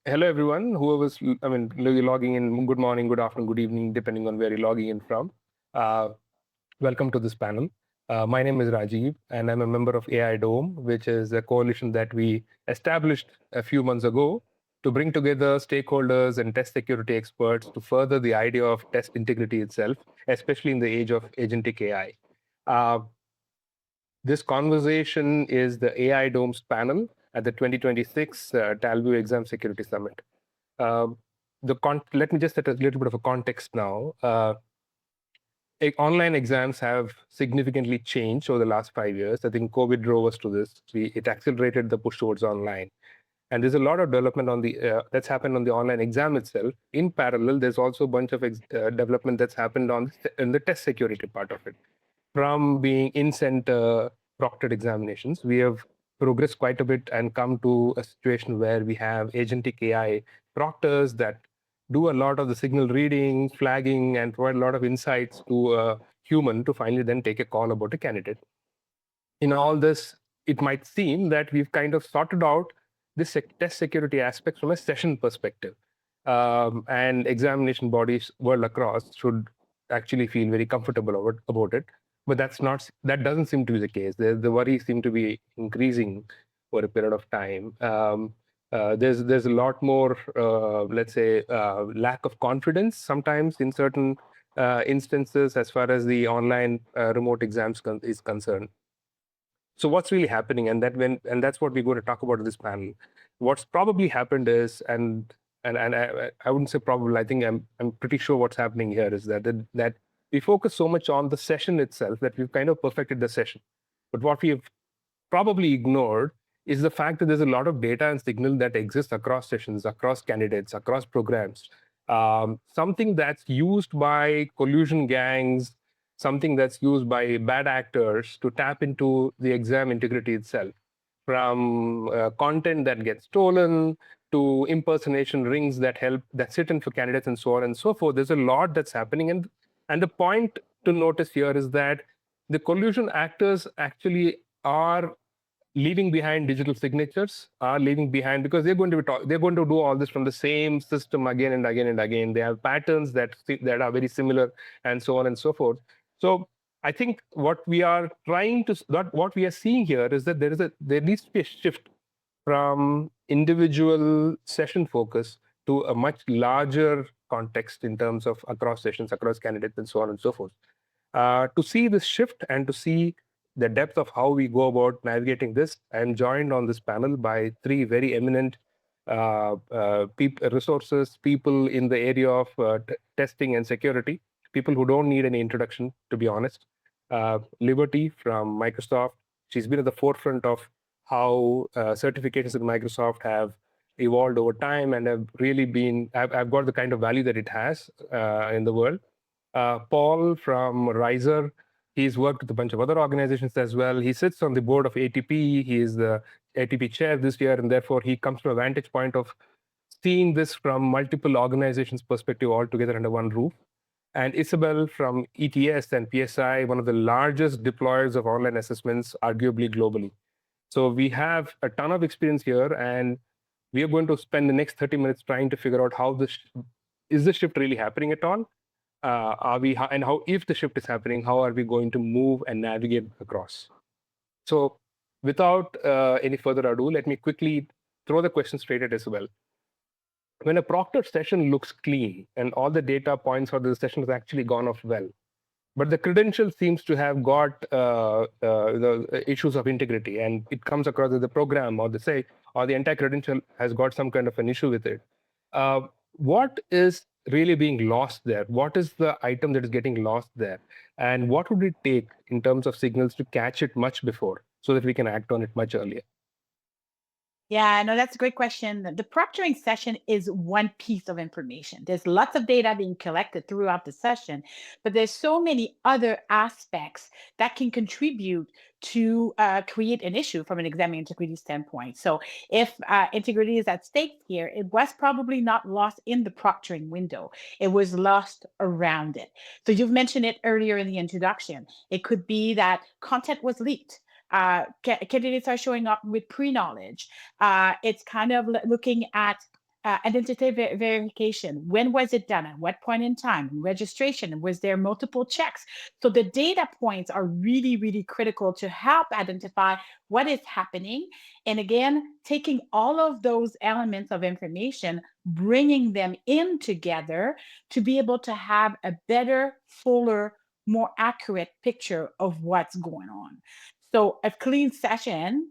Hello, everyone. Whoever's, you're logging in, good morning, good afternoon, good evening, depending on where you're logging in from. Uh, Welcome to this panel. My name is Rajiv, and I'm a member of AI Dome, which is a coalition that we established a few months ago to bring together stakeholders and test security experts to further the idea of test integrity itself, especially in the age of agentic AI. Uh, this conversation is the AI Domes panel at the 2026 Talview Exam Security Summit. Um, Let me just set a little bit of a context now. Online exams have significantly changed over the last 5 years. I think COVID drove us to this. It accelerated the push towards online. And there's a lot of development on the that's happened on the online exam itself. In parallel, there's also a bunch of development that's happened in the test security part of it. From being in-center proctored examinations, we have progressed quite a bit and come to a situation where we have agentic AI proctors that do a lot of the signal reading, flagging, and provide a lot of insights to a human to finally then take a call about a candidate. In all this, it might seem that we've kind of sorted out this test security aspect from a session perspective. And examination bodies world across should actually feel very comfortable about it. But that doesn't seem to be the case. The worries seem to be increasing over a period of time. There's a lot more, let's say, lack of confidence sometimes in certain instances as far as the online remote exams is concerned. So what's really happening, and that's what we're going to talk about in this panel. What's probably happened is, and I wouldn't say probable. I think I'm pretty sure what's happening here is that we focus so much on the session itself that we've kind of perfected the session. But what we've probably ignored is the fact that there's a lot of data and signal that exists across sessions, across candidates, across programs. Something that's used by collusion gangs, something that's used by bad actors to tap into the exam integrity itself, from content that gets stolen to impersonation rings that sit in for candidates and so on and so forth. There's a lot that's happening, and the point to notice here is that the collusion actors actually are leaving behind digital signatures, are leaving behind because they're going to do all this from the same system again and again and again. They have patterns that are very similar, and so on and so forth. So I think what we are seeing here is that there needs to be a shift from individual session focus to a much larger context in terms of across sessions, across candidates, and so on and so forth. To see this shift and to see the depth of how we go about navigating this, I'm joined on this panel by three very eminent resources, people in the area of testing and security, people who don't need any introduction, to be honest. Liberty from Microsoft, she's been at the forefront of how certifications in Microsoft have evolved over time and have really I've got the kind of value that it has in the world. Paul from Riser. He's worked with a bunch of other organizations as well. He sits on the board of ATP. He is the ATP chair this year, and therefore he comes from a vantage point of seeing this from multiple organizations' perspective all together under one roof. And Isabel from ETS and PSI, one of the largest deployers of online assessments, arguably globally. So we have a ton of experience here, and we are going to spend the next 30 minutes trying to figure out how is this shift really happening at all? And how, if the shift is happening, how are we going to move and navigate across? So without any further ado, let me quickly throw the question straight at Isabel. When a proctored session looks clean and all the data points for the session has actually gone off well, but the credential seems to have got the issues of integrity, and it comes across as the program or the entire credential has got some kind of an issue with it. Uh, what is really being lost there? What is the item that is getting lost there? And what would it take in terms of signals to catch it much before so that we can act on it much earlier? Yeah, no, that's a great question. The proctoring session is one piece of information. There's lots of data being collected throughout the session, but there's so many other aspects that can contribute to create an issue from an exam integrity standpoint. So if integrity is at stake here, it was probably not lost in the proctoring window. It was lost around it. So you've mentioned it earlier in the introduction. It could be that content was leaked. Candidates are showing up with pre-knowledge. It's kind of looking at identity verification. When was it done? At what point in time? Registration. Was there multiple checks? So the data points are really, really critical to help identify what is happening. And again, taking all of those elements of information, bringing them in together to be able to have a better, fuller, more accurate picture of what's going on. So a clean session,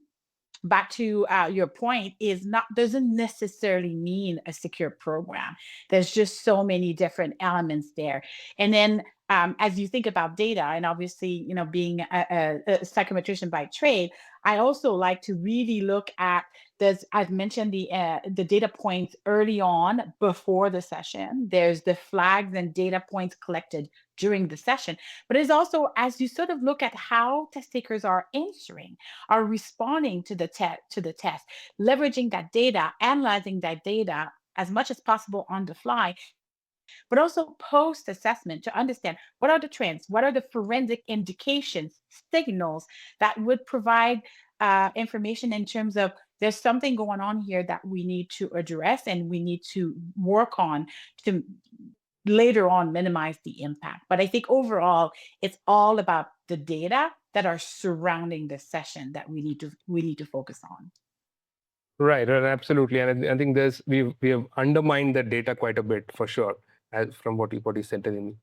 back to your point, is not doesn't necessarily mean a secure program. There's just so many different elements there. And then as you think about data, and obviously, being a psychometrician by trade, I also like to really look at there's I've mentioned the data points early on before the session. There's the flags and data points collected during the session, but it's also as you sort of look at how test takers are answering, are responding to the test, leveraging that data, analyzing that data as much as possible on the fly, but also post assessment to understand what are the trends, what are the forensic indications, signals that would provide information in terms of there's something going on here that we need to address and we need to work on to later on minimize the impact. But I think overall, it's all about the data that are surrounding the session that we need to focus on. Right, right, absolutely. And I think we have undermined that data quite a bit for sure, as from what you said. In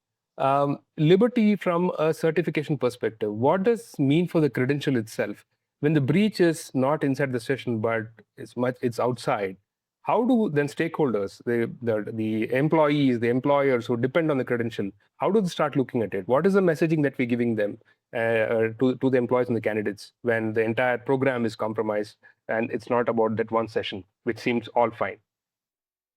Liberty, from a certification perspective, what does mean for the credential itself? When the breach is not inside the session, but it's outside, how do then stakeholders, the employees, the employers who depend on the credential, how do they start looking at it? What is the messaging that we're giving them to the employees and the candidates when the entire program is compromised? And it's not about that one session, which seems all fine.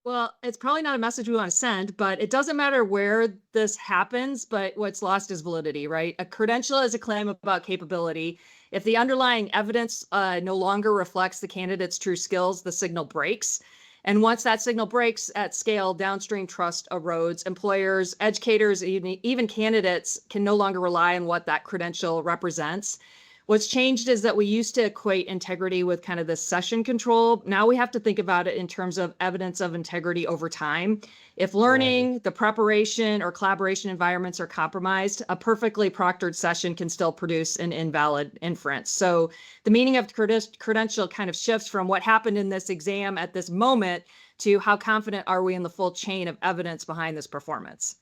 Well, it's probably not a message we want to send, but it doesn't matter where this happens, but what's lost is validity, right? A credential is a claim about capability. If the underlying evidence no longer reflects the candidate's true skills, the signal breaks. And once that signal breaks at scale, downstream trust erodes. Employers, educators, even candidates can no longer rely on what that credential represents. What's changed is that we used to equate integrity with kind of the session control. Now we have to think about it in terms of evidence of integrity over time. If learning, the preparation, or collaboration environments are compromised, a perfectly proctored session can still produce an invalid inference. So the meaning of credential kind of shifts from what happened in this exam at this moment to how confident are we in the full chain of evidence behind this performance.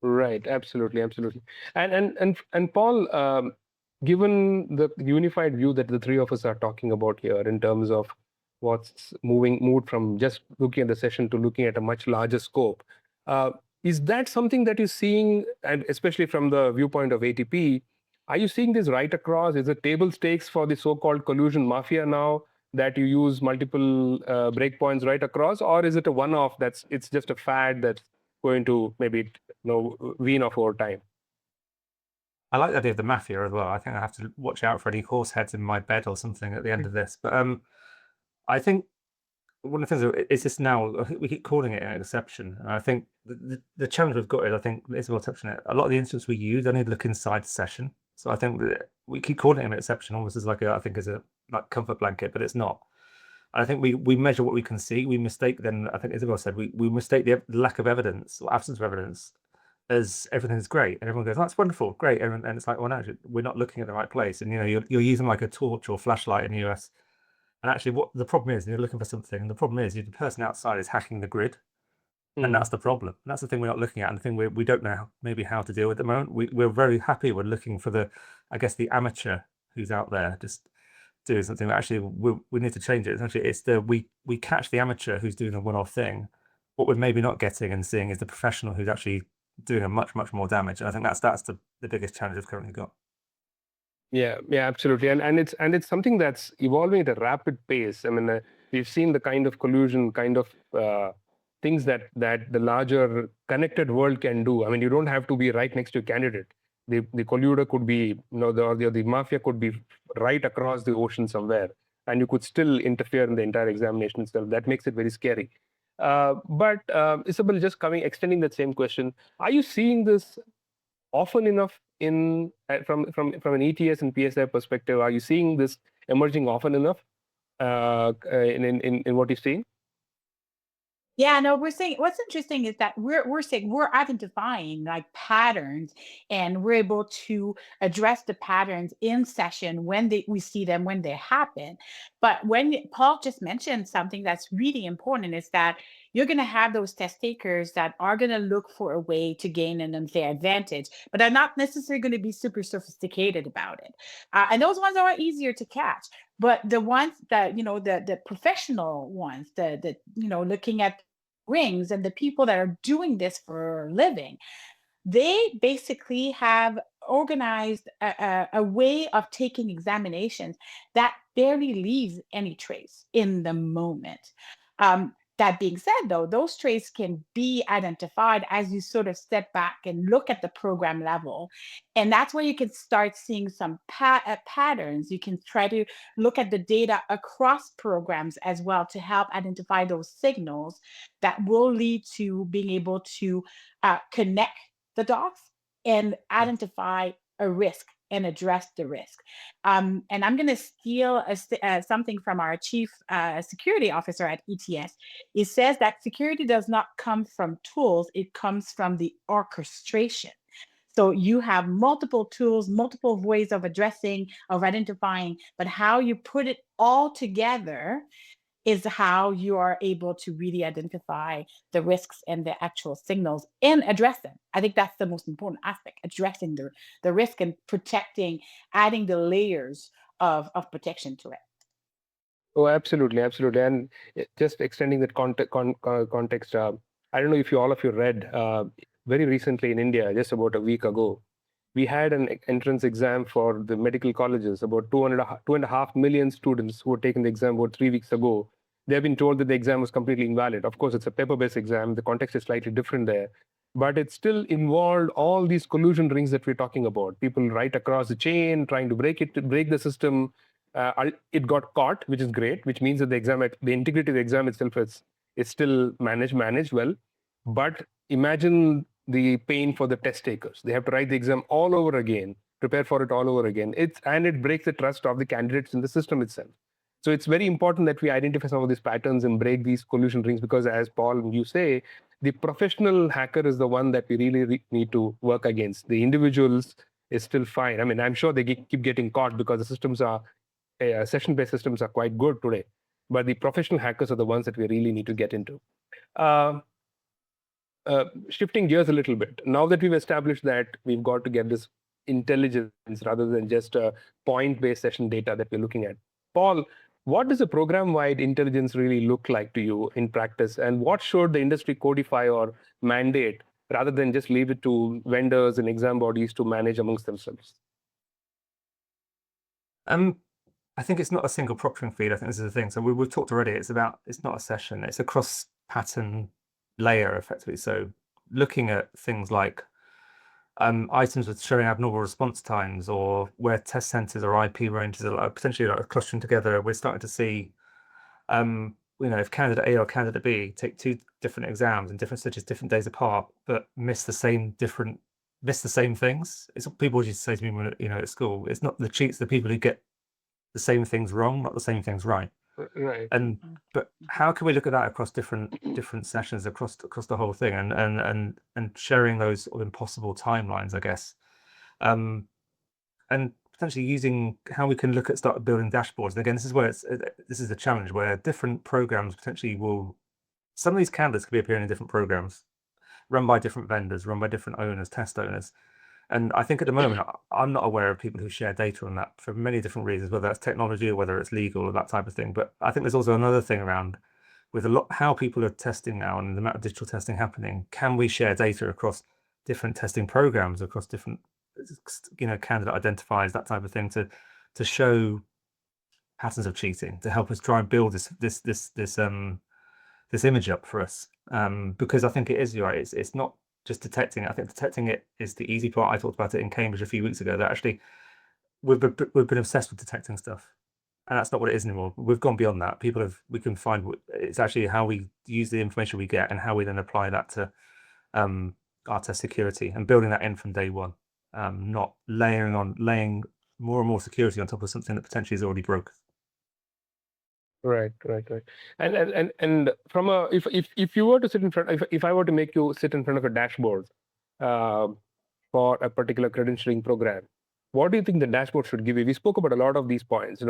Right, absolutely, absolutely. And Paul, given the unified view that the three of us are talking about here in terms of what's moved from just looking at the session to looking at a much larger scope, is that something that you're seeing, and especially from the viewpoint of ATP, are you seeing this right across? Is it table stakes for the so-called collusion mafia now that you use multiple breakpoints right across, or is it a one-off it's just a fad that's going to maybe wean off over time? I like the idea of the mafia as well. I think I have to watch out for any horse heads in my bed or something at the end of this. But I think one of the things is this now, I think we keep calling it an exception. And I think the challenge we've got is, I think Isabel touched on it, a lot of the instances we use only look inside the session. So I think that we keep calling it an exception almost as like I think as a like comfort blanket, but it's not. I think we measure what we can see. We mistake, then I think Isabel said, we mistake the lack of evidence or absence of evidence as everything's great, and everyone goes, "Oh, that's wonderful, great," and it's like, well, no, we're not looking at the right place, and you're using like a torch or flashlight in the US, and actually, what the problem is, you're looking for something, and the problem is the person outside is hacking the grid, and that's the problem. And that's the thing we're not looking at, and the thing we don't know maybe how to deal with at the moment. We're very happy. We're looking for the amateur who's out there just doing something. But actually, we need to change it. Essentially, it's we catch the amateur who's doing a one-off thing. What we're maybe not getting and seeing is the professional who's actually doing a much more damage. And I think that's the biggest challenge we've currently got. Yeah, absolutely, and it's something that's evolving at a rapid pace. I mean, we've seen the kind of collusion, kind of things that the larger connected world can do. I mean, you don't have to be right next to a candidate. The colluder could be, the mafia could be right across the ocean somewhere, and you could still interfere in the entire examination itself. That makes it very scary. But Isabel, just extending that same question, are you seeing this often enough from an ETS and PSI perspective? Are you seeing this emerging often enough in what you're seeing? Yeah, no, we're saying what's interesting is that we're saying we're identifying like patterns, and we're able to address the patterns in session when we see them when they happen. But when Paul just mentioned something that's really important is that you're going to have those test takers that are going to look for a way to gain an unfair advantage, but are not necessarily going to be super sophisticated about it. And those ones are easier to catch. But the ones that, the professional ones, the looking at rings and the people that are doing this for a living, they basically have organized a way of taking examinations that barely leaves any trace in the moment. That being said, though, those traits can be identified as you sort of step back and look at the program level. And that's where you can start seeing some patterns. You can try to look at the data across programs as well to help identify those signals that will lead to being able to connect the dots and identify a risk and address the risk. And I'm going to steal something from our chief security officer at ETS. It says that security does not come from tools, it comes from the orchestration. So you have multiple tools, multiple ways of addressing, of identifying, but how you put it all together is how you are able to really identify the risks and the actual signals and address them. I think that's the most important aspect, addressing the risk and protecting, adding the layers of protection to it. Oh, absolutely, absolutely. And just extending that context, I don't know if all of you read very recently in India, just about a week ago, we had an entrance exam for the medical colleges. About 2.5 million students who were taking the exam about 3 weeks ago. They've been told that the exam was completely invalid. Of course, it's a paper-based exam. The context is slightly different there, but it still involved all these collusion rings that we're talking about. People right across the chain trying to break the system. It got caught, which is great, which means that the integrity of the exam itself is still managed well. But imagine the pain for the test takers. They have to write the exam all over again, prepare for it all over again. It breaks the trust of the candidates in the system itself. So it's very important that we identify some of these patterns and break these collusion rings, because as Paul, you say, the professional hacker is the one that we really need to work against. The individuals is still fine. I mean, I'm sure they keep getting caught because the systems are session-based systems are quite good today, but the professional hackers are the ones that we really need to get into. Shifting gears a little bit, now that we've established that we've got to get this intelligence rather than just point-based session data that we're looking at. Paul, what does a program-wide intelligence really look like to you in practice, and what should the industry codify or mandate rather than just leave it to vendors and exam bodies to manage amongst themselves? I think it's not a single proctoring feed. I think this is the thing. So we've talked already. It's not a session. It's a cross pattern layer, effectively. So looking at things like items with showing abnormal response times, or where test centers or IP ranges are potentially clustering together. We're starting to see, if candidate A or candidate B take two different exams in different stitches, different days apart, but miss the same things. It's what people used to say to me when, at school. It's not the cheats, the people who get the same things wrong, not the same things right. Right. But how can we look at that across different sessions across the whole thing, and sharing those sort of impossible timelines, I guess, and potentially using how we can start building dashboards. And again, this is the challenge, where different programs potentially some of these candidates could be appearing in different programs, run by different vendors, run by different owners, test owners. And I think at the moment, I'm not aware of people who share data on that for many different reasons, whether that's technology or whether it's legal or that type of thing. But I think there's also another thing around with how people are testing now and the amount of digital testing happening. Can we share data across different testing programs, across different, candidate identifiers, that type of thing, to show patterns of cheating, to help us try and build this image up for us? Because I think it is, you're right. It's not just detecting it. I think detecting it is the easy part. I talked about it in Cambridge a few weeks ago, that actually we've been obsessed with detecting stuff, and that's not what it is anymore. We've gone beyond that. We can find it's actually how we use the information we get and how we then apply that to our test security, and building that in from day one, not laying more and more security on top of something that potentially is already broke. Right. And from a if you were to sit in front, if I were to make you sit in front of a dashboard for a particular credentialing program, what do you think the dashboard should give you? We spoke about a lot of these points,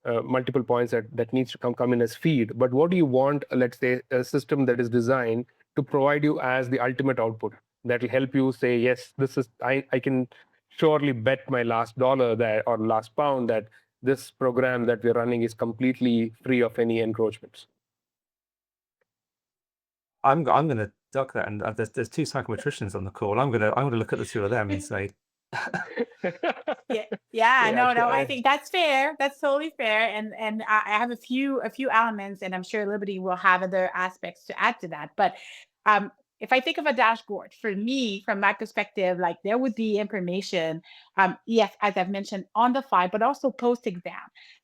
multiple points that needs to come in as feed. But what do you want? Let's say a system that is designed to provide you as the ultimate output that will help you say, yes, this is I can surely bet my last dollar that or last pound that this program that we're running is completely free of any encroachments. I'm going to duck that, and there's two psychometricians on the call. I'm going to look at the two of them and say, Yeah, no, so I think that's fair. That's totally fair. And I have a few elements, and I'm sure Liberty will have other aspects to add to that. But if I think of a dashboard, for me, from my perspective, like there would be information, yes, as I've mentioned, on the fly, but also post-exam,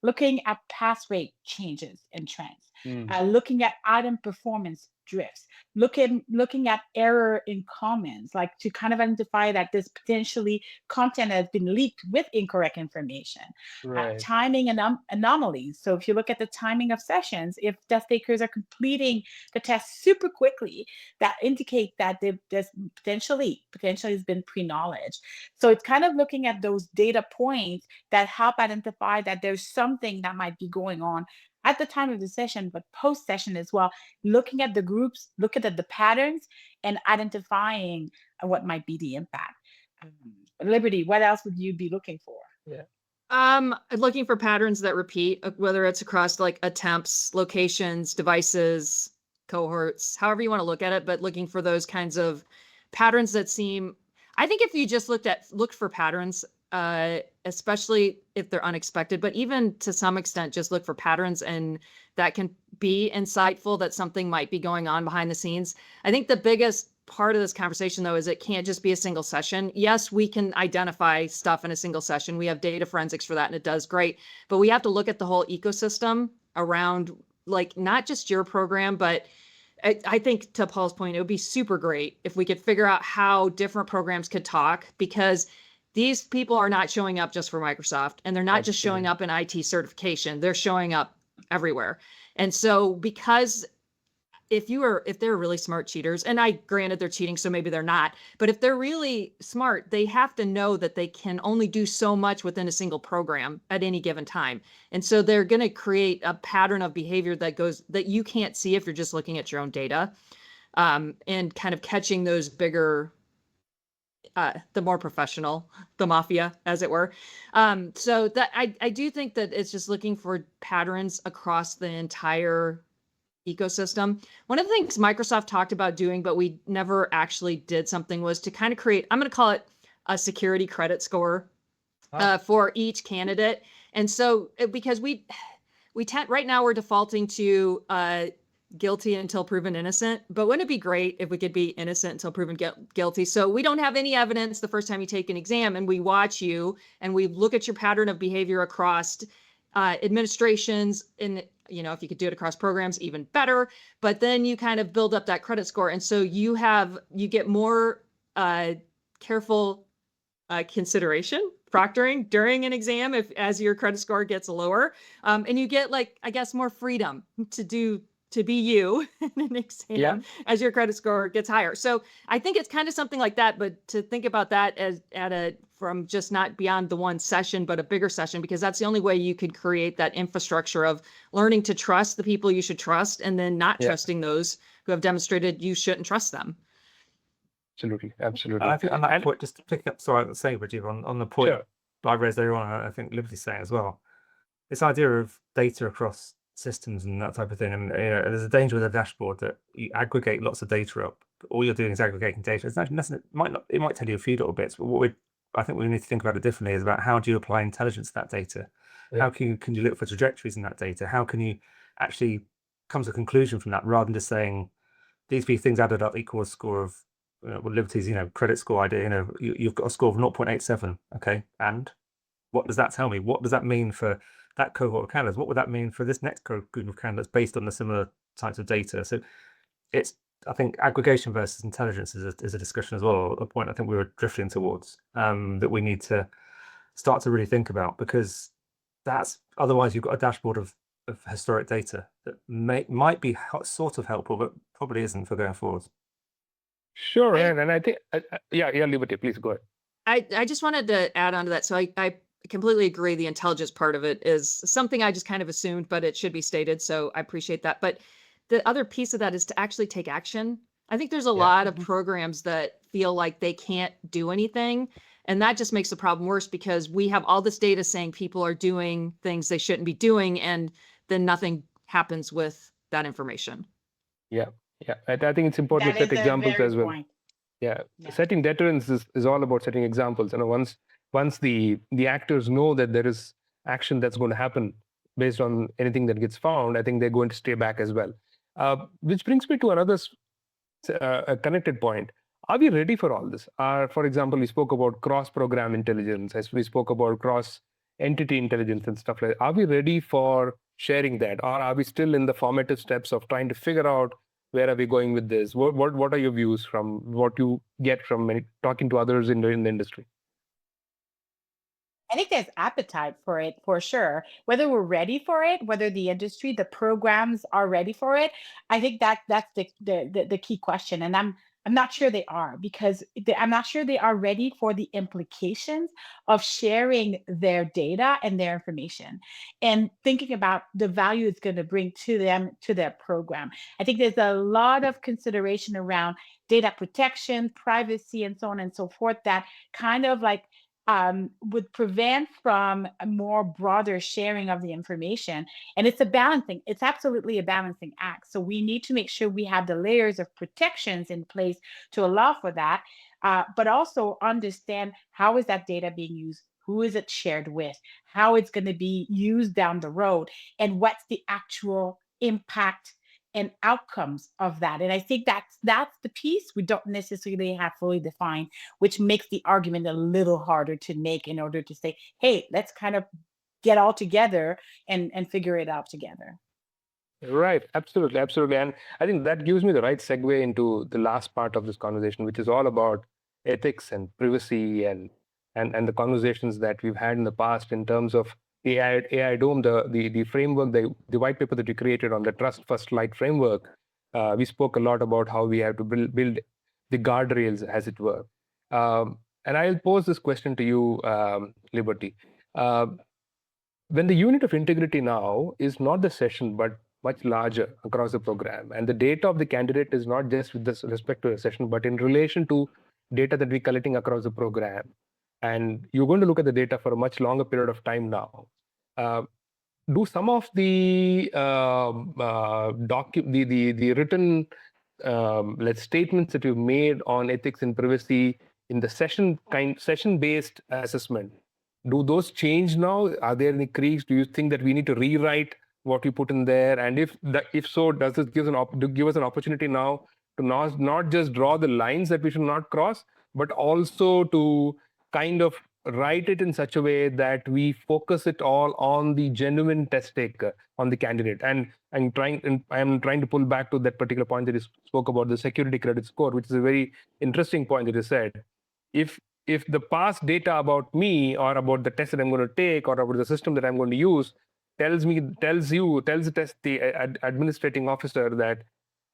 looking at pass rate changes and trends, looking at item performance drifts, looking at error in comments, like to kind of identify that this potentially content has been leaked with incorrect information. Right. Timing and anomalies. So if you look at the timing of sessions, if test takers are completing the test super quickly, that indicate that there's potentially has been pre-knowledge. So it's kind of looking at those data points that help identify that there's something that might be going on at the time of the session, but post session as well, looking at the groups, looking at the patterns and identifying what might be the impact. Liberty, what else would you be looking for? Looking for patterns that repeat, whether it's across like attempts, locations, devices, cohorts, however you want to look at it, but looking for those kinds of patterns that seem, I think if you just looked for patterns, especially if they're unexpected, but even to some extent, just look for patterns and that can be insightful that something might be going on behind the scenes. I think the biggest part of this conversation, though, is it can't just be a single session. Yes, we can identify stuff in a single session. We have data forensics for that, and it does great. But we have to look at the whole ecosystem around, like, not just your program, but I think to Paul's point, it would be super great if we could figure out how different programs could talk, because these people are not showing up just for Microsoft, and they're not just showing up in IT certification. They're showing up everywhere. And so because if they're really smart cheaters, and I granted they're cheating, so maybe they're not, but if they're really smart, they have to know that they can only do so much within a single program at any given time. And so they're going to create a pattern of behavior that you can't see if you're just looking at your own data, and kind of catching those bigger, the more professional, the mafia, as it were. So that I do think that it's just looking for patterns across the entire ecosystem. One of the things Microsoft talked about doing, but we never actually did something, was to kind of create, I'm going to call it a security credit score for each candidate. And so because we tend, right now we're defaulting to guilty until proven innocent, but wouldn't it be great if we could be innocent until proven guilty? So we don't have any evidence the first time you take an exam, and we watch you and we look at your pattern of behavior across administrations, and if you could do it across programs, even better. But then you kind of build up that credit score, and so you get more careful consideration proctoring during an exam as your credit score gets lower, and you get, like, I guess, more freedom to be you in an exam as your credit score gets higher. So I think it's kind of something like that, but to think about that as from just not beyond the one session, but a bigger session, because that's the only way you could create that infrastructure of learning to trust the people you should trust, and then not trusting those who have demonstrated you shouldn't trust them. Absolutely. I think on that point, just to pick up, sorry, I was saying, Rajiv, on the point I raised earlier on, I think Liberty's saying as well, this idea of data across systems and that type of thing, and there's a danger with a dashboard that you aggregate lots of data up, but all you're doing is aggregating data. It's not, it might tell you a few little bits, but I think we need to think about it differently, is about how do you apply intelligence to that data? How can you look for trajectories in that data? How can you actually come to a conclusion from that, rather than just saying these few things added up equals a score of Liberty's credit score idea, you've got a score of 0.87, okay, and what does that tell me? What does that mean for that cohort of candidates? What would that mean for this next group of candidates based on the similar types of data? So I think aggregation versus intelligence is a discussion as well, a point I think we were drifting towards, that we need to start to really think about, because otherwise you've got a dashboard of of historic data that might be sort of helpful, but probably isn't for going forward. Sure, and I think, yeah, Liberty, please go ahead. I just wanted to add on to that. So I completely agree. The intelligence part of it is something I just kind of assumed, but it should be stated. So I appreciate that. But the other piece of that is to actually take action. I think there's a lot of programs that feel like they can't do anything. And that just makes the problem worse because we have all this data saying people are doing things they shouldn't be doing, and then nothing happens with that information. Yeah. I think it's important That to set is a examples very as well. point. Yeah. Yeah. Setting deterrence is all about setting examples. Once the actors know that there is action that's going to happen based on anything that gets found, I think they're going to stay back as well. Which brings me to another a connected point. Are we ready for all this? For example, we spoke about cross-program intelligence, as we spoke about cross-entity intelligence and stuff like that. Are we ready for sharing that? Or are we still in the formative steps of trying to figure out where are we going with this? What are your views from what you get from talking to others in the industry? I think there's appetite for it for sure. Whether we're ready for it, whether the industry, the programs are ready for it, I think that's the key question. And I'm not sure they are because I'm not sure they are ready for the implications of sharing their data and their information and thinking about the value it's going to bring to them, to their program. I think there's a lot of consideration around data protection, privacy, and so on and so forth that kind of like would prevent from a more broader sharing of the information. And it's absolutely a balancing act. So we need to make sure we have the layers of protections in place to allow for that, but also understand how is that data being used? Who is it shared with? How it's going to be used down the road? And what's the actual impact and outcomes of that? And I think that's the piece we don't necessarily have fully defined, which makes the argument a little harder to make in order to say, hey, let's kind of get all together and figure it out together. Right, absolutely. And I think that gives me the right segue into the last part of this conversation, which is all about ethics and privacy and the conversations that we've had in the past in terms of AI Dome, the framework, the white paper that we created on the Trust First Light framework. We spoke a lot about how we have to build the guardrails, as it were. And I'll pose this question to you, Liberty. When the unit of integrity now is not the session, but much larger across the program, and the data of the candidate is not just with respect to a session, but in relation to data that we're collecting across the program, and you're going to look at the data for a much longer period of time now. Do some of the the written statements that you've made on ethics and privacy in the session-based assessment, do those change now? Are there any creaks? Do you think that we need to rewrite what we put in there? And if so, does this give us an opportunity now to not just draw the lines that we should not cross, but also to kind of write it in such a way that we focus it all on the genuine test taker, on the candidate? And I'm trying to pull back to that particular point that you spoke about, the security credit score, which is a very interesting point that you said. If the past data about me or about the test that I'm going to take or about the system that I'm going to use tells the administrating officer that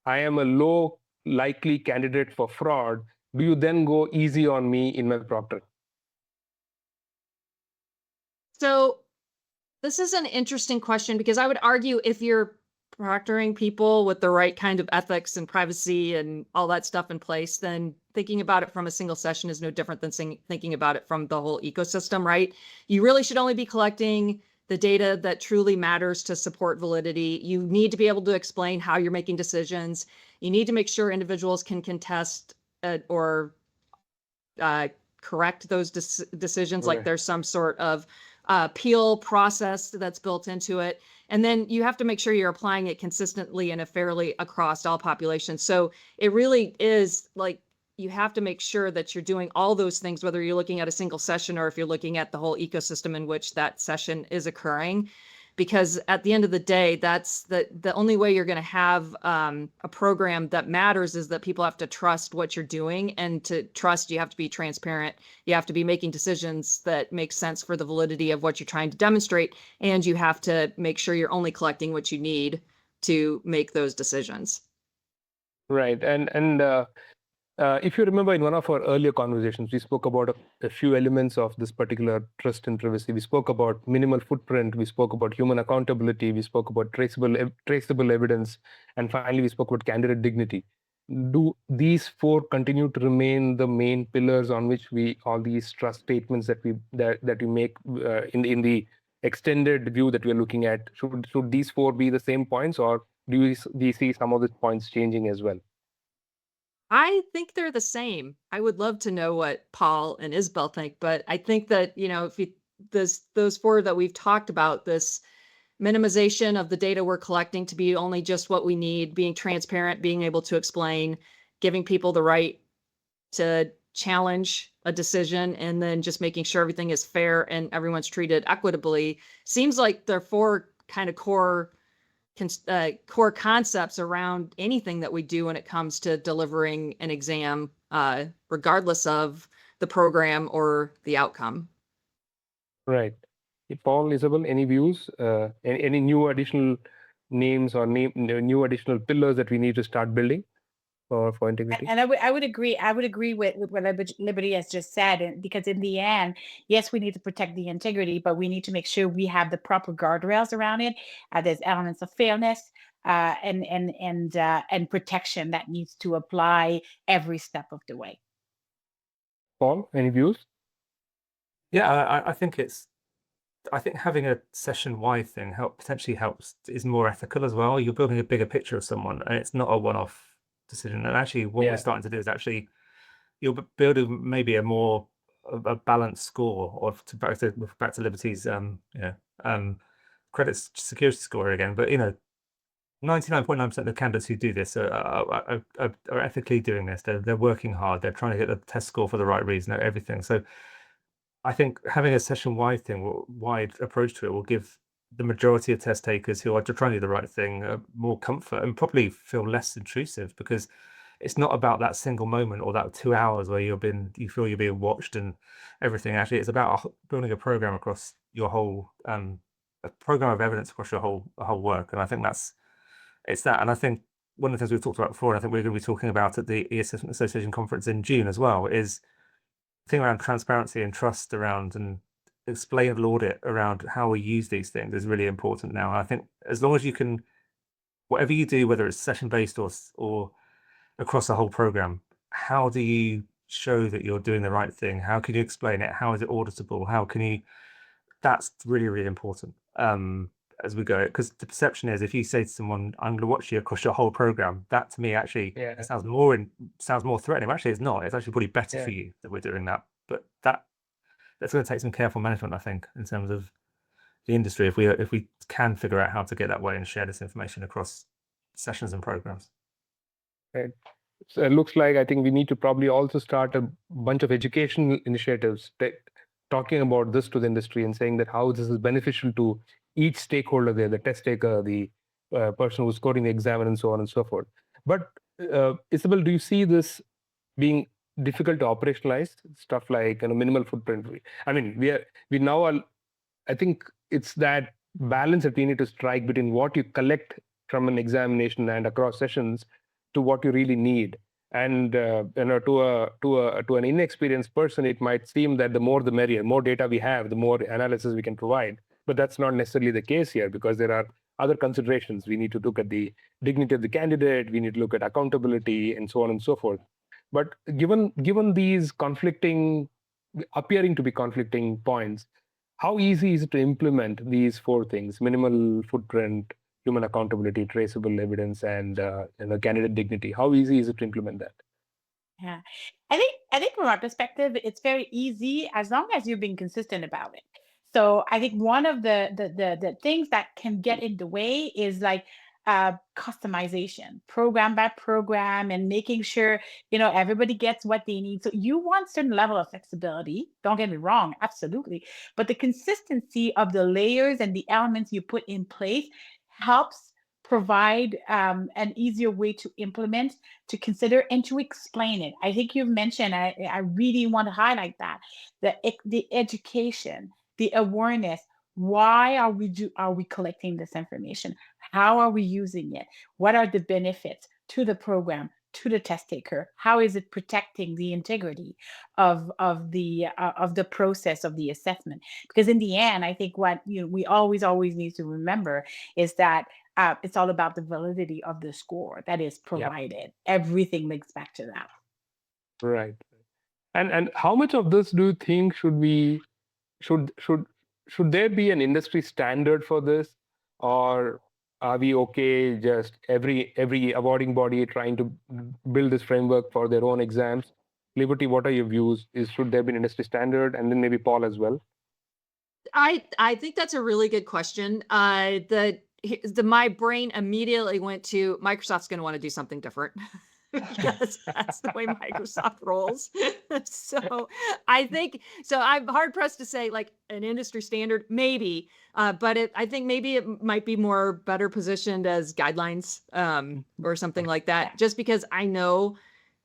I am a low likely candidate for fraud, do you then go easy on me in my proctor? So this is an interesting question because I would argue if you're proctoring people with the right kind of ethics and privacy and all that stuff in place, then thinking about it from a single session is no different than thinking about it from the whole ecosystem, right? You really should only be collecting the data that truly matters to support validity. You need to be able to explain how you're making decisions. You need to make sure individuals can contest or correct those decisions, like there's some sort of appeal process that's built into it. And then you have to make sure you're applying it consistently and fairly across all populations. So it really is like you have to make sure that you're doing all those things, whether you're looking at a single session or if you're looking at the whole ecosystem in which that session is occurring. because at the end of the day, that's the only way you're going to have a program that matters is that people have to trust what you're doing, and to trust, you have to be transparent. You have to be making decisions that make sense for the validity of what you're trying to demonstrate, and you have to make sure you're only collecting what you need to make those decisions. Right. If you remember in one of our earlier conversations, we spoke about a few elements of this particular trust and privacy. We spoke about minimal footprint. We spoke about human accountability. We spoke about traceable evidence. And finally, we spoke about candidate dignity. Do these four continue to remain the main pillars on which all these trust statements that we make in the extended view that we're looking at? Should these four be the same points, or do you see some of these points changing as well? I think they're the same. I would love to know what Paul and Isabel think, but I think that, if those four that we've talked about, this minimization of the data we're collecting to be only just what we need, being transparent, being able to explain, giving people the right to challenge a decision, and then just making sure everything is fair and everyone's treated equitably, seems like they're four kind of core concepts around anything that we do when it comes to delivering an exam, regardless of the program or the outcome. Right. Paul, Isabel, any views? Any new additional names or new additional pillars that we need to start building for integrity? And I would agree. I would agree with what Liberty has just said, and because in the end, yes, we need to protect the integrity, but we need to make sure we have the proper guardrails around it. There's elements of fairness and protection that needs to apply every step of the way. Paul, any views? Yeah, I think having a session-wide thing potentially helps, is more ethical as well. You're building a bigger picture of someone, and it's not a one-off decision. And actually, what we're starting to do is actually you're building maybe a balanced score, or back to Liberty's credit security score again. But 99.9% of the candidates who do this are ethically doing this. They're working hard. They're trying to get the test score for the right reason, everything. So I think having a session-wide approach to it will give the majority of test takers who are trying to do the right thing more comfort, and probably feel less intrusive, because it's not about that single moment or that 2 hours where you feel you're being watched and everything. Actually, it's about building a program across your whole a program of evidence across your whole work. And I think it's that. And I think one of the things we've talked about before, and I think we're going to be talking about at the E-Assessment Association conference in June as well, is the thing around transparency and trust around, and explainable audit around how we use these things is really important now. And I think as long as you can, whatever you do, whether it's session-based or across the whole program, how do you show that you're doing the right thing? How can you explain it? How is it auditable? That's really, really important as we go. Because the perception is, if you say to someone, I'm going to watch you across your whole program, that to me actually sounds more threatening. Actually, it's not. It's actually probably better for you that we're doing that. But that's going to take some careful management, I think, in terms of the industry, if we can figure out how to get that way and share this information across sessions and programs. Right. So it looks like I think we need to probably also start a bunch of education initiatives talking about this to the industry and saying that how this is beneficial to each stakeholder there, the test taker, the person who's scoring the exam, and so on and so forth. But Isabel, do you see this being difficult to operationalize, stuff like minimal footprint? I mean, we now are, I think it's that balance that we need to strike between what you collect from an examination and across sessions to what you really need. And to an inexperienced person, it might seem that the more the merrier. More data we have, the more analysis we can provide. But that's not necessarily the case here, because there are other considerations. We need to look at the dignity of the candidate. We need to look at accountability, and so on and so forth. But given these appearing to be conflicting points, how easy is it to implement these four things: minimal footprint, human accountability, traceable evidence, and candidate dignity? How easy is it to implement that? Yeah, I think from our perspective, it's very easy as long as you're being consistent about it. So I think one of the things that can get in the way is like customization, program by program, and making sure, you know, everybody gets what they need. So you want certain level of flexibility. Don't get me wrong, absolutely. But the consistency of the layers and the elements you put in place helps provide an easier way to implement, to consider, and to explain it. I think you've mentioned, I really want to highlight that, the education, the awareness. Why are we collecting this information? How are we using it? What are the benefits to the program, to the test taker? How is it protecting the integrity of the process of the assessment? Because in the end, I think what we always need to remember is that it's all about the validity of the score that is provided. Everything links back to that. Right. And how much of this do you think should there be an industry standard for this, or are we okay just every awarding body trying to build this framework for their own exams? Liberty, what are your views? Should there be an industry standard? And then maybe Paul as well. I think that's a really good question. My brain immediately went to Microsoft's going to want to do something different because that's the way Microsoft rolls. So I think so. I'm hard pressed to say like an industry standard, maybe, but I think maybe it might be more better positioned as guidelines or something like that. Just because I know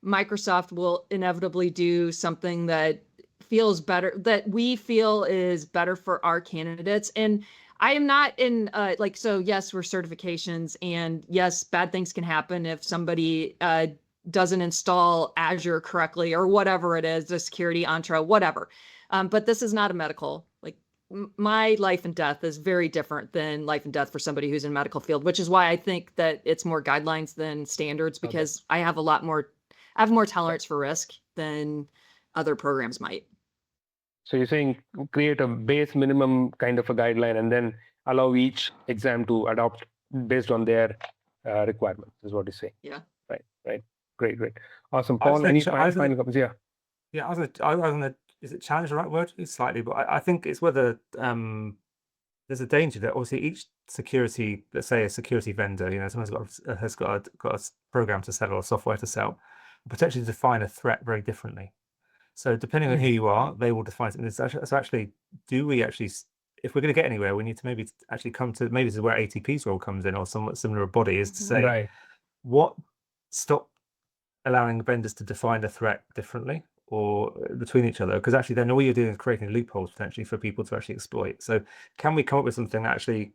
Microsoft will inevitably do something that feels better, that we feel is better for our candidates. And I am not in so yes, we're certifications, and yes, bad things can happen if somebody doesn't install Azure correctly or whatever it is, the security Entra, whatever. But this is not a medical, like my life and death is very different than life and death for somebody who's in medical field, which is why I think that it's more guidelines than standards, because I have more tolerance for risk than other programs might. So you're saying create a base minimum kind of a guideline and then allow each exam to adopt based on their requirements, is what you're saying. Yeah. Right. Great. Awesome. I was Paul, any thinking- final comments? Yeah. Yeah, I was gonna, is it challenge the right word? Slightly, but I think it's whether there's a danger that obviously each security, let's say a security vendor, someone's has got a program to sell or software to sell, potentially define a threat very differently. So depending on who you are, they will define something. So actually, if we're going to get anywhere, we need to maybe actually come to, maybe this is where ATP's role comes in, or somewhat similar body, is to say, stop allowing vendors to define a threat differently or between each other, because actually then all you're doing is creating loopholes potentially for people to actually exploit. So can we come up with something that actually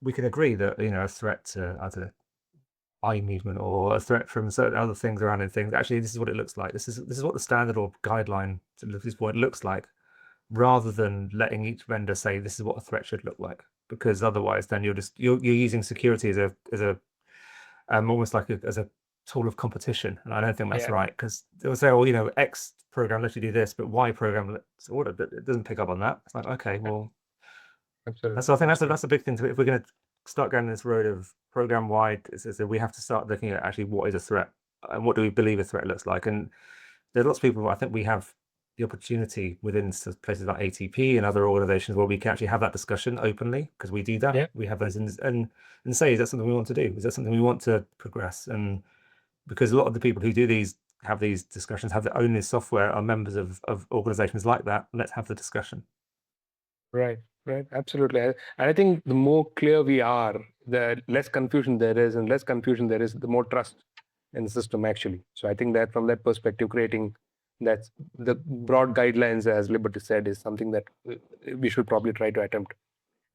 we can agree that a threat to either eye movement or a threat from certain other things around and things, actually this is what it looks like, this is what the standard or guideline, this is what it looks like, rather than letting each vendor say this is what a threat should look like, because otherwise then you're using security as a almost like as a tool of competition, and I don't think that's right, because they'll say, well, X program lets you do this, but Y program it doesn't pick up on that. It's like, okay, well, absolutely. So I think that's a big thing. If we're going to start going this road of program wide, is we have to start looking at actually what is a threat and what do we believe a threat looks like. And there are lots of people, I think we have the opportunity within places like ATP and other organizations where we can actually have that discussion openly, because we do that. We have those and say, is that something we want to do? Is that something we want to progress? And because a lot of the people who do have these discussions, have their own this software, are members of organizations like that. Let's have the discussion. Right. Absolutely. And I think the more clear we are, the less confusion there is, and less confusion there is, the more trust in the system actually. So I think that from that perspective, creating that the broad guidelines, as Liberty said, is something that we should probably try to attempt.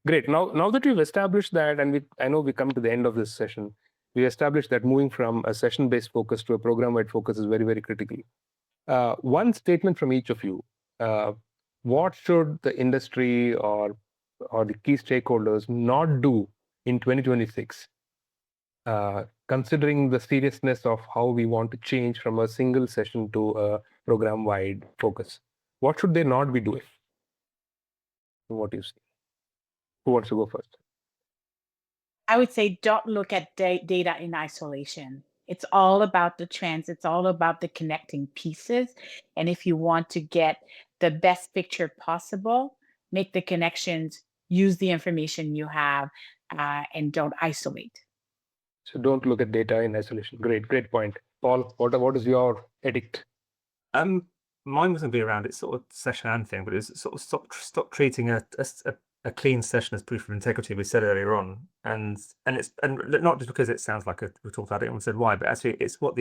Great. Now that we've established that, and I know we come to the end of this session, we established that moving from a session-based focus to a program-wide focus is very, very critical. One statement from each of you. What should the industry or the key stakeholders not do in 2026, considering the seriousness of how we want to change from a single session to a program-wide focus? What should they not be doing? What do you see? Who wants to go first? I would say don't look at data in isolation. It's all about the trends. It's all about the connecting pieces. And if you want to get the best picture possible, make the connections, use the information you have, and don't isolate. So don't look at data in isolation. Great point. Paul, what is your edict? Mine was going to be around its sort of session and thing, but it's sort of stop treating a clean session as proof of integrity. We said earlier on, and it's not just because it sounds like we talked about it and we said why, but actually it's what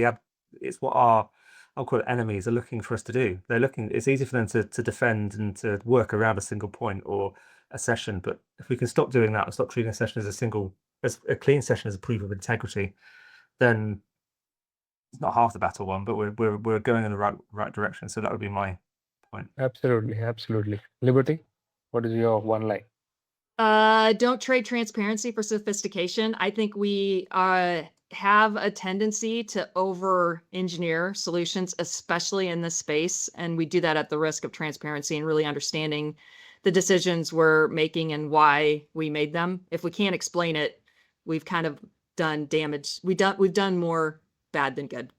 our, I'll call it, enemies are looking for us to do. They're looking. It's easy for them to defend and to work around a single point or a session, but if we can stop doing that and stop treating a session as a clean session as a proof of integrity, then it's not half the battle won, but we're going in the right direction. So that would be my point. Absolutely. Liberty, what is your one line? Don't trade transparency for sophistication. I think we have a tendency to over-engineer solutions, especially in this space, and we do that at the risk of transparency and really understanding the decisions we're making and why we made them. If we can't explain it, we've kind of done damage. We've done more bad than good.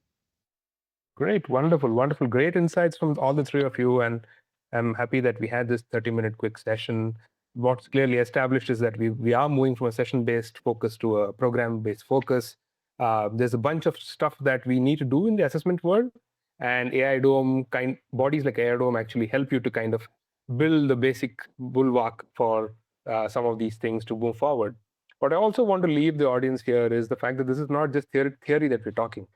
Great, wonderful. Great insights from all the three of you, and I'm happy that we had this 30-minute quick session. What's clearly established is that we are moving from a session-based focus to a program-based focus. There's a bunch of stuff that we need to do in the assessment world, and AI Dome bodies like AI Dome actually help you to kind of build the basic bulwark for some of these things to move forward. What I also want to leave the audience here is the fact that this is not just theory that we're talking.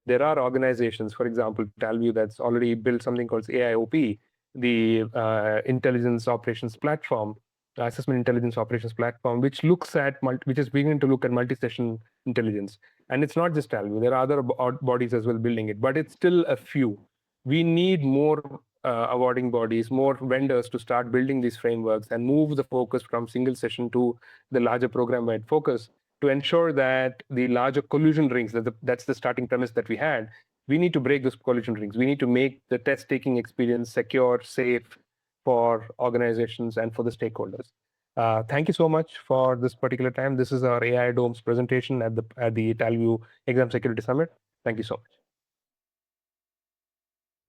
There are organizations, for example, Talview, that's already built something called AIOP, the intelligence operations platform, assessment intelligence operations platform, which is beginning to look at multi-session intelligence. And it's not just Talview. There are other bodies as well building it, but it's still a few. We need more awarding bodies, more vendors to start building these frameworks and move the focus from single session to the larger program-wide focus to ensure that the larger collusion rings, that's the starting premise that we had. We need to break those collusion rings. We need to make the test-taking experience secure, safe for organizations and for the stakeholders. Thank you so much for this particular time. This is our AI Domes presentation at the Talview Exam Security Summit. Thank you so much.